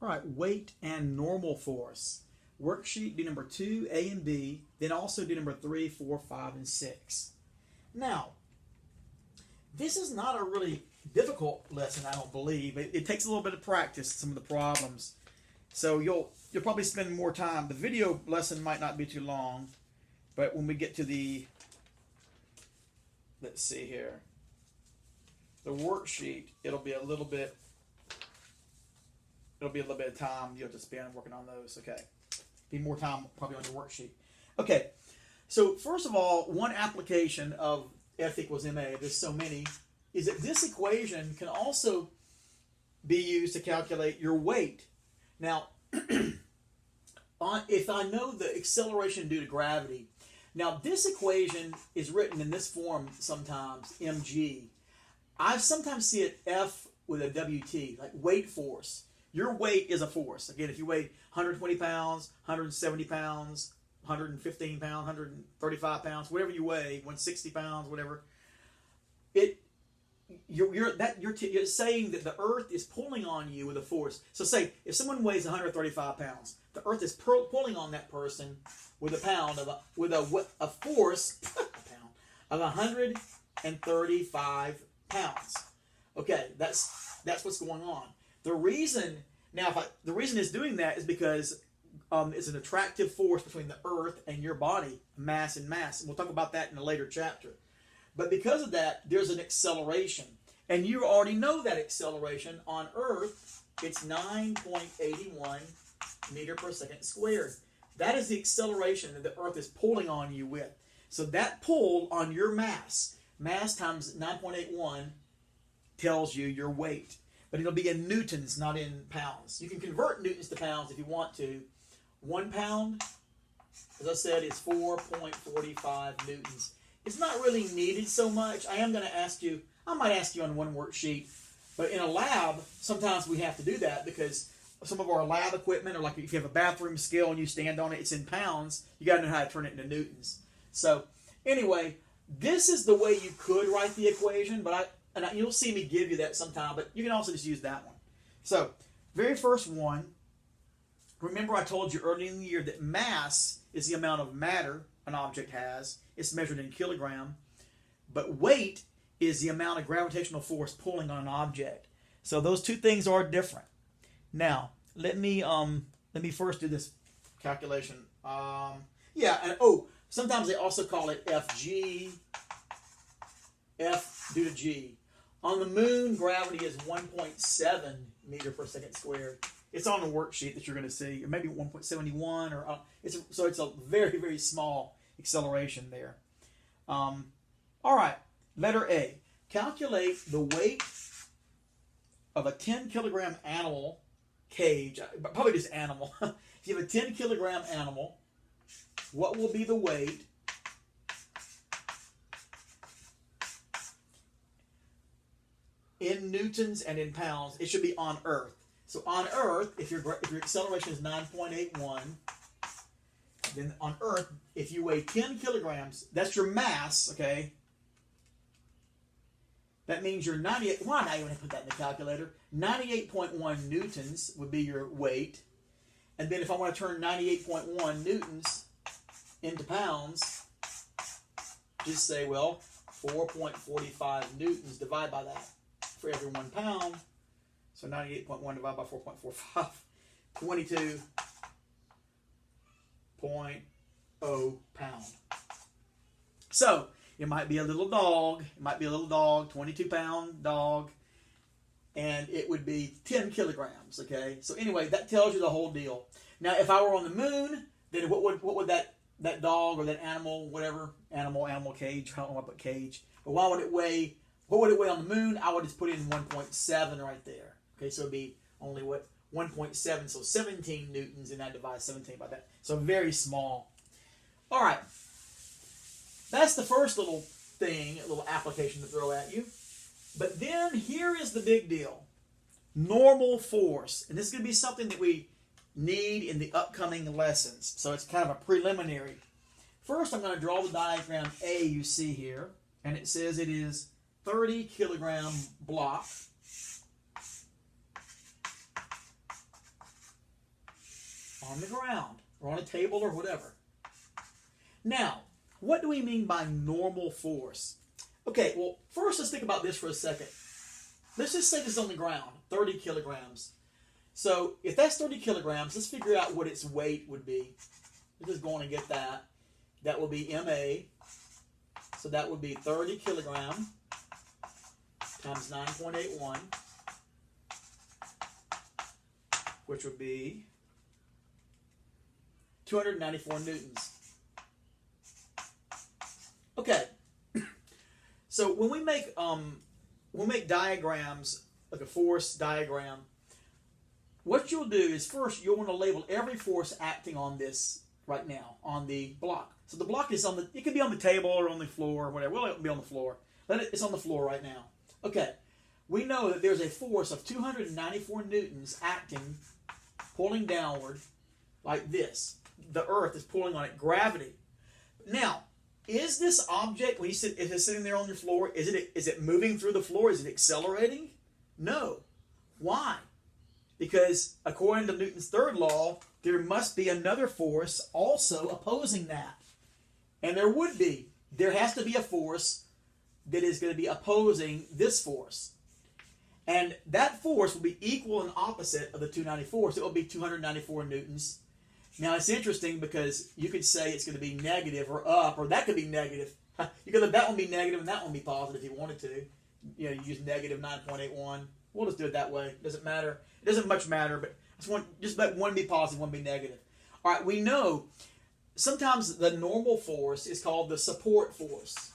All right, weight and normal force. Worksheet do number 2, A and B, then also do number 3, 4, 5, and 6. Now, this is not a really difficult lesson, I don't believe. It takes a little bit of practice, some of the problems. So you'll probably spend more time. The video lesson might not be too long, but when we get to the, let's see here, the worksheet, it'll be a little bit of time you'll have to spend working on those. Okay, be more time probably on your worksheet. Okay, so first of all, one application of F equals ma, there's so many, is that this equation can also be used to calculate your weight. Now, if I know the acceleration due to gravity, now this equation is written in this form sometimes, mg. I sometimes see it F with a WT, like weight force. Your weight is a force. Again, if you weigh 120 pounds, 170 pounds, 115 pounds, 135 pounds, whatever you weigh, 160 pounds, whatever, you're saying that the Earth is pulling on you with a force. So say if someone weighs 135 pounds, the Earth is pulling on that person with a force of 135 pounds. Okay, that's what's going on. The reason it's doing that is because it's an attractive force between the Earth and your body, mass and mass. And we'll talk about that in a later chapter. But because of that, there's an acceleration. And you already know that acceleration on Earth, it's 9.81 meter per second squared. That is the acceleration that the Earth is pulling on you with. So that pull on your mass times 9.81 tells you your weight. But it'll be in newtons, not in pounds. You can convert newtons to pounds if you want to. 1 pound, as I said, is 4.45 newtons. It's not really needed so much. I might ask you on one worksheet, but in a lab, sometimes we have to do that because some of our lab equipment, or like if you have a bathroom scale and you stand on it, it's in pounds. You got to know how to turn it into newtons. So anyway, this is the way you could write the equation, but you'll see me give you that sometime, but you can also just use that one. So, very first one, remember I told you early in the year that mass is the amount of matter an object has. It's measured in kilogram. But weight is the amount of gravitational force pulling on an object. So those two things are different. Now, let me first do this calculation. Sometimes they also call it FG, F due to G. On the moon, gravity is 1.7 meter per second squared. It's on the worksheet that you're going to see, or maybe 1.71, so it's a very, very small acceleration there. All right, letter A. Calculate the weight of a 10 kilogram animal cage, probably just animal. If you have a 10 kilogram animal, what will be the weight in newtons and in pounds? It should be on Earth. So on Earth, if your acceleration is 9.81, then on Earth, if you weigh 10 kilograms, that's your mass, okay? That means you're 98, why not even put that in the calculator? 98.1 newtons would be your weight. And then if I want to turn 98.1 newtons into pounds, just say, 4.45 newtons, divide by that for every 1 pound. So 98.1 divided by 4.45, 22.0 pound. So it might be a little dog, 22-pound dog, and it would be 10 kilograms, okay? So anyway, that tells you the whole deal. Now, if I were on the moon, then what would that dog or that animal, whatever, animal cage, I don't know what I put cage, but what would it weigh on the moon? I would just put in 1.7 right there. Okay, so it'd be only 1.7, so 17 newtons, and I divide 17 by that. So very small. All right. That's the first little thing, a little application to throw at you. But then here is the big deal. Normal force. And this is going to be something that we need in the upcoming lessons. So it's kind of a preliminary. First, I'm going to draw the diagram A you see here. And it says it is 30 kilogram block. on the ground or on a table or whatever. Now, what do we mean by normal force? Okay, well, first let's think about this for a second. Let's just say this is on the ground, 30 kilograms. So if that's 30 kilograms, let's figure out what its weight would be. Let's just go on and get that. That will be MA. So that would be 30 kilogram times 9.81, which would be 294 newtons. Okay, so when we make diagrams, like a force diagram, what you'll do is first you'll want to label every force acting on this right now, on the block. So the block is it can be on the table or on the floor or whatever. Well, it'll be on the floor. It's on the floor right now. Okay, we know that there's a force of 294 newtons acting, pulling downward like this. The earth is pulling on it, gravity. Now, is this object, when if it's sitting there on your floor, is it moving through the floor? Is it accelerating? No. Why? Because according to Newton's third law, there must be another force also opposing that. And there would be. There has to be a force that is going to be opposing this force. And that force will be equal and opposite of the 294. So it will be 294 newtons. Now it's interesting because you could say it's going to be negative or up, or that could be negative. You could let that one be negative and that one be positive if you wanted to. You use negative 9.81. We'll just do it that way. It doesn't matter. It doesn't much matter, but just let one be positive, one be negative. All right, we know sometimes the normal force is called the support force.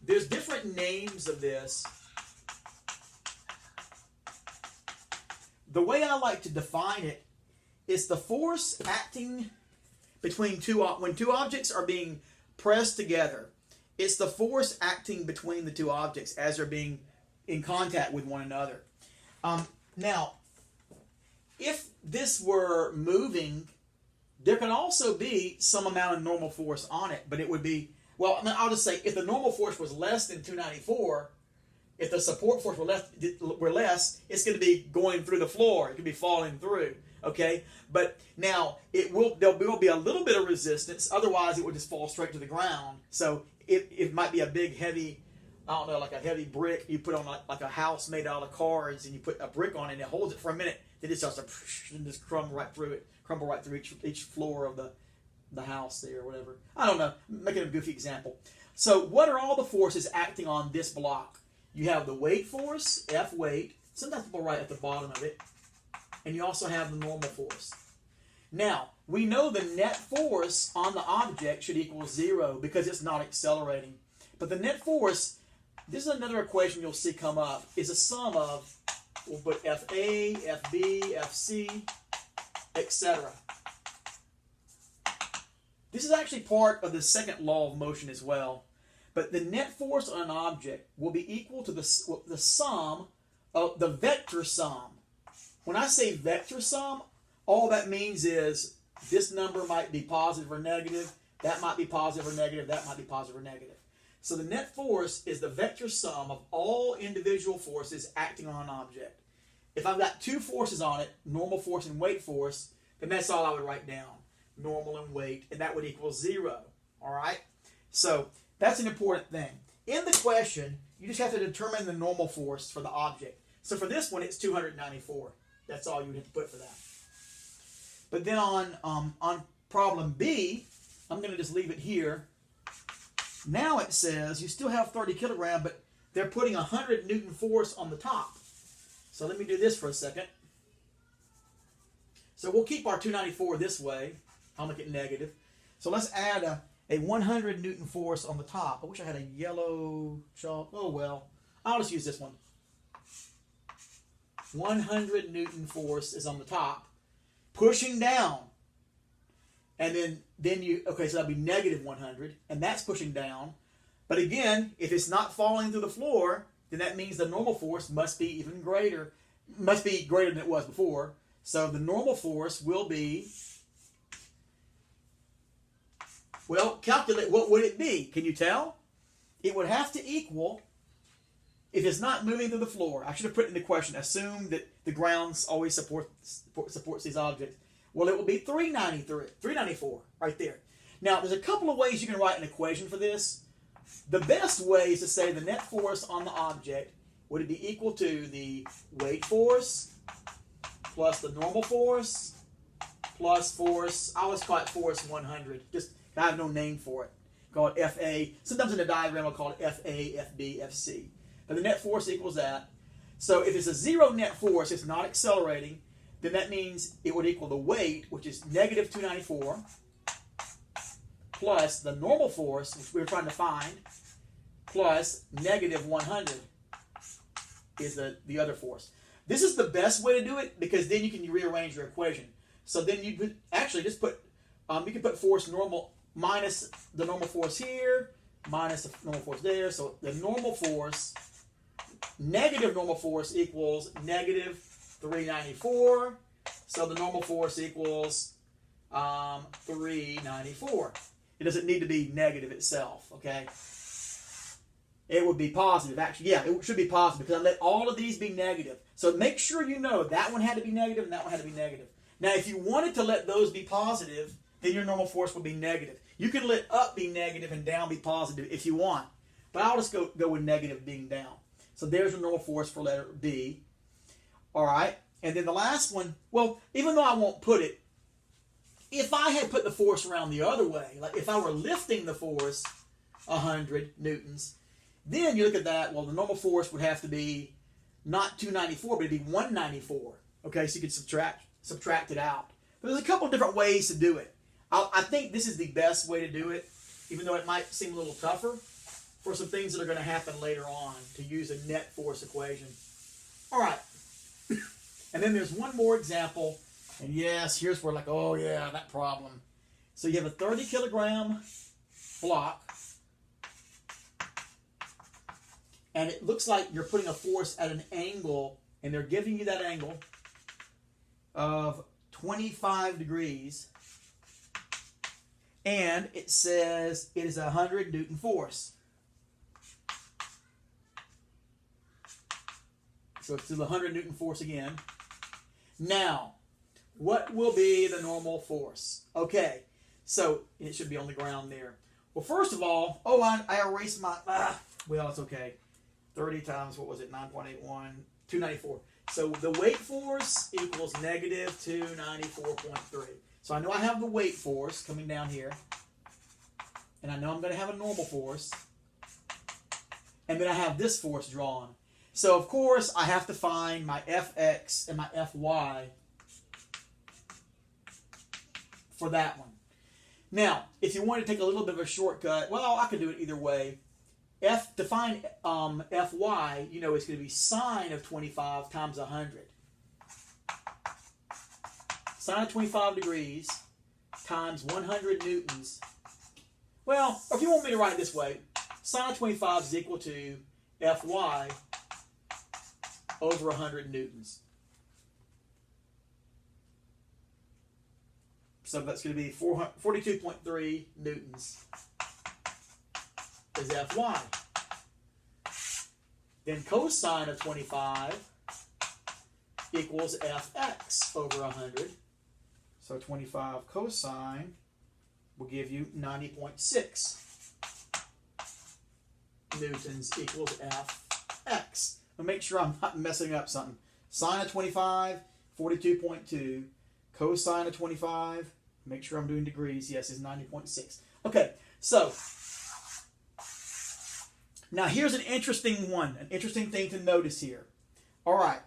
There's different names of this. The way I like to define it is the force acting between when two objects are being pressed together. It's the force acting between the two objects as they're being in contact with one another. Now, if this were moving, there can also be some amount of normal force on it, but it would be, well, I'll just say, if the normal force was less than 294, if the support force were less, it's going to be going through the floor. It could be falling through. Okay, but now there will be a little bit of resistance. Otherwise, it would just fall straight to the ground. So it might be a big, heavy, I don't know, like a heavy brick you put on like a house made out of cards, and you put a brick on it, and it holds it for a minute. Then it starts to just crumble right through each floor of the house there, or whatever. I don't know. I'm making a goofy example. So what are all the forces acting on this block? You have the weight force, F weight. Sometimes people write at the bottom of it. And you also have the normal force. Now, we know the net force on the object should equal 0 because it's not accelerating. But the net force, this is another equation you'll see come up, is a sum of, we'll put FA, FB, FC, etc. This is actually part of the second law of motion as well. But the net force on an object will be equal to the sum of the vector sum. When I say vector sum, all that means is this number might be positive or negative, that might be positive or negative, that might be positive or negative. So the net force is the vector sum of all individual forces acting on an object. If I've got two forces on it, normal force and weight force, then that's all I would write down, normal and weight, and that would equal 0. All right? So that's an important thing. In the question, you just have to determine the normal force for the object. So for this one, it's 294. That's all you would have to put for that. But then on problem B, I'm going to just leave it here. Now it says you still have 30 kilogram, but they're putting 100 Newton force on the top. So let me do this for a second. So we'll keep our 294 this way. I'll make it negative. So let's add a 100 Newton force on the top. I wish I had a yellow chalk. Oh well. I'll just use this one. 100 Newton force is on the top, pushing down. And then you, okay, so that'd be negative 100, and that's pushing down. But again, if it's not falling through the floor, then that means the normal force must be even greater, must be greater than it was before. So the normal force will be, well, calculate, what would it be? Can you tell? It would have to equal, if it's not moving through the floor, I should have put in the question, assume that the ground always supports these objects. Well, it will be 394 right there. Now, there's a couple of ways you can write an equation for this. The best way is to say the net force on the object would be equal to the weight force plus the normal force plus force. I always call it force 100. Just I have no name for it. Call it FA. Sometimes in the diagram I'll call it FA, FB, FC. But the net force equals that. So if it's a zero net force, it's not accelerating, then that means it would equal the weight, which is negative 294, plus the normal force, which we were trying to find, plus negative 100 is the other force. This is the best way to do it because then you can rearrange your equation. So then you could actually just put, you can put force normal minus the normal force here, minus the normal force there. So the normal force, negative normal force equals negative 394. So the normal force equals 394. It doesn't need to be negative itself, okay? It would be positive, actually. Yeah, it should be positive because I let all of these be negative. So make sure you know that one had to be negative and that one had to be negative. Now, if you wanted to let those be positive, then your normal force would be negative. You can let up be negative and down be positive if you want. But I'll just go with negative being down. So there's your normal force for letter B. All right. And then the last one, well, even though I won't put it, if I had put the force around the other way, like if I were lifting the force 100 newtons, then you look at that, well, the normal force would have to be not 294, but it'd be 194. Okay, so you could subtract it out. But there's a couple of different ways to do it. I think this is the best way to do it, even though it might seem a little tougher for some things that are going to happen later on to use a net force equation. All right. And then there's one more example. And yes, here's where like, oh yeah, that problem. So you have a 30 kilogram block. And it looks like you're putting a force at an angle, and they're giving you that angle of 25 degrees. And it says it is a 100 Newton force. So it's the 100 Newton force again. Now, what will be the normal force? Okay, so it should be on the ground there. Well, first of all, I erased my, well, it's okay. 30 times, what was it, 9.81, 294. So the weight force equals negative 294.3. So I know I have the weight force coming down here. And I know I'm going to have a normal force. And then I have this force drawn. So, of course, I have to find my Fx and my Fy for that one. Now, if you want to take a little bit of a shortcut, well, I can do it either way. To find Fy, you know, it's going to be sine of 25 times 100. Sine of 25 degrees times 100 newtons. Well, if you want me to write it this way, sine of 25 is equal to Fy over 100 newtons. So that's going to be 42.3 newtons is Fy. Then cosine of 25 equals Fx over 100. So 25 cosine will give you 90.6 newtons equals Fx. I'll make sure I'm not messing up something. Sine of 25, 42.2. Cosine of 25, make sure I'm doing degrees. Yes, is 90.6. Okay, so now here's an interesting one, an interesting thing to notice here. All right,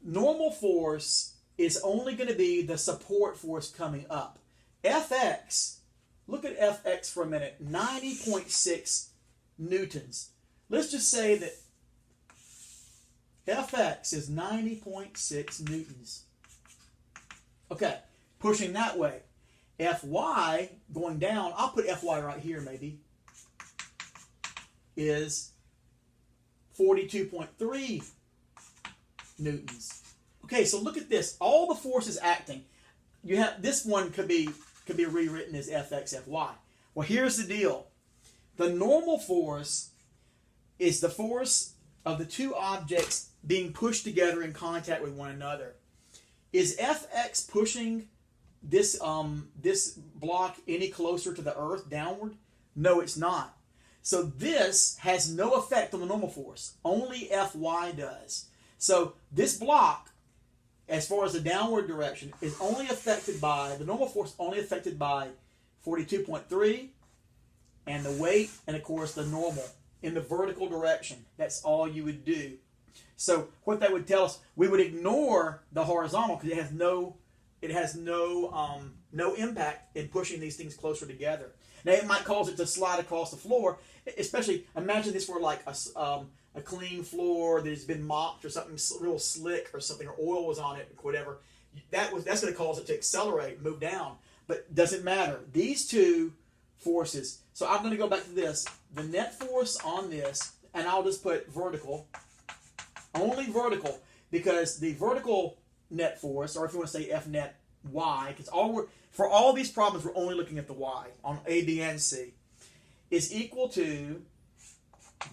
normal force is only going to be the support force coming up. Fx, look at Fx for a minute, 90.6 newtons. Let's just say that Fx is 90.6 newtons. Okay, pushing that way. Fy, going down, I'll put Fy right here maybe, is 42.3 newtons. Okay, so look at this. All the forces acting. You have this one could be rewritten as Fx, Fy. Well, here's the deal. The normal force is the force of the two objects being pushed together in contact with one another. Is Fx pushing this block any closer to the earth downward? No, it's not. So this has no effect on the normal force. Only Fy does. So this block, as far as the downward direction, is only affected by, the normal force only affected by 42.3 and the weight, and of course the normal in the vertical direction. That's all you would do. So what that would tell us, we would ignore the horizontal because it has no impact in pushing these things closer together. Now it might cause it to slide across the floor, especially imagine this were like a clean floor that has been mopped or something real slick or something, or oil was on it or whatever. That's going to cause it to accelerate, move down. But doesn't matter. These two forces. So I'm going to go back to this. The net force on this, and I'll just put vertical. Only vertical, because the vertical net force, or if you want to say F net Y, because for all these problems we're only looking at the Y on A, B, and C, is equal to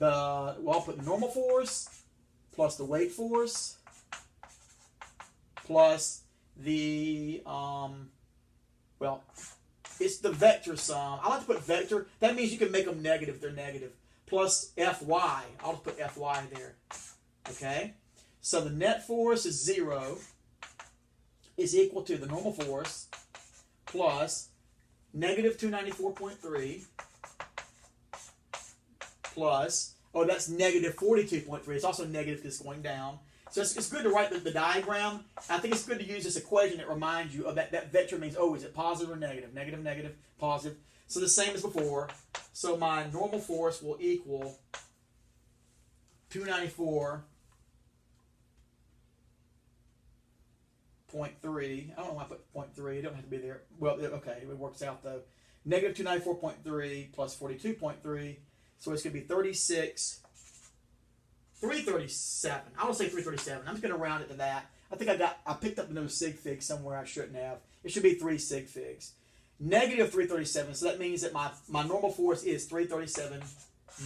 I'll put the normal force plus the weight force plus the it's the vector sum. I like to put vector. That means you can make them negative if they're negative. Plus Fy. I'll just put Fy there. Okay? So the net force is 0 is equal to the normal force plus negative 294.3 plus, that's negative 42.3. It's also negative because it's going down. So it's good to write the diagram. I think it's good to use this equation that reminds you of that vector means, is it positive or negative? Negative, negative, positive. So the same as before. So my normal force will equal 294.3. I don't know why I put 0.3. It don't have to be there. Well, okay, it works out though. Negative 294.3 plus 42.3. So it's going to be 337. I don't say 337. I'm just going to round it to that. I think I picked up no sig figs somewhere I shouldn't have. It should be 3 sig figs. Negative 337. So that means that my normal force is 337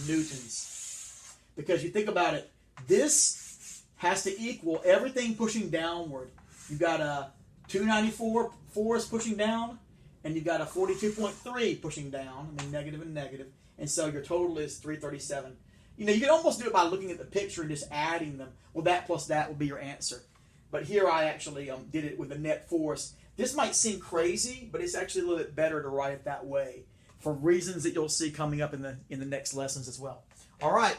newtons. Because you think about it, this has to equal everything pushing downward. You've got a 294 force pushing down, and you've got a 42.3 pushing down. I mean, negative and negative. And so your total is 337. You can almost do it by looking at the picture and just adding them. Well, that plus that will be your answer. But here I actually did it with the net force. This might seem crazy, but it's actually a little bit better to write it that way for reasons that you'll see coming up in the next lessons as well. All right,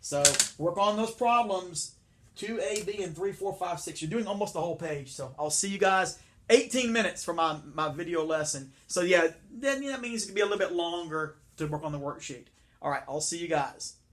so work on those problems. 2A, B, and 3, 4, 5, 6. You're doing almost the whole page. So I'll see you guys. 18 minutes for my video lesson. So yeah, then that means it could be a little bit longer to work on the worksheet. All right, I'll see you guys.